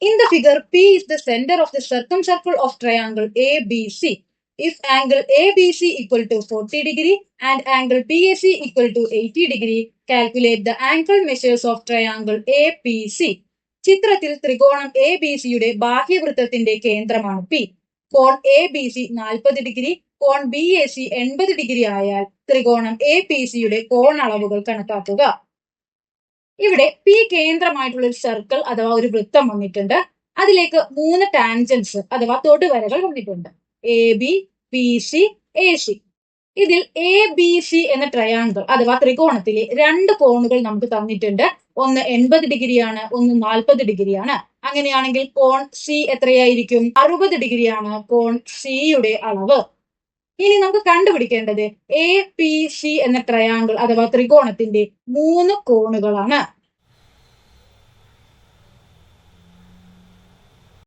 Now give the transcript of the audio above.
In the figure, P is the center of the circumcircle of triangle ABC. If angle ABC equal to 40 degree and angle BAC equal to 80 degree, calculate the angle measures of triangle APC. ചിത്രത്തിൽ ത്രികോണം A B സിയുടെ ബാഹ്യവൃത്തത്തിന്റെ കേന്ദ്രമാണ് P. കോൺ A B C 40 degree, കോൺ B A C 80 degree ആയാൽ ത്രികോണം A P സിയുടെ കോണളവുകൾ കണക്കാക്കുക. ഇവിടെ പി കേന്ദ്രമായിട്ടുള്ള ഒരു സർക്കിൾ അഥവാ ഒരു വൃത്തം വന്നിട്ടുണ്ട്. അതിലേക്ക് 3 ടാൻജൻസ് അഥവാ തൊടുവരകൾ വന്നിട്ടുണ്ട്. A B, P C, A C. ഇതിൽ എ ബി സി എന്ന ട്രയാങ്കിൾ അഥവാ ത്രികോണത്തിലെ 2 കോണുകൾ നമുക്ക് തന്നിട്ടുണ്ട്. ഒന്ന് 80 ഡിഗ്രിയാണ്, ഒന്ന് 40 ഡിഗ്രിയാണ്. അങ്ങനെയാണെങ്കിൽ കോൺ സി എത്രയായിരിക്കും? 60 ഡിഗ്രിയാണ് കോൺ സിയുടെ അളവ്. ഇനി നമുക്ക് കണ്ടുപിടിക്കേണ്ടത് എ പി സി എന്ന ട്രയാങ്കിൾ അഥവാ ത്രികോണത്തിന്റെ 3 കോണുകളാണ്.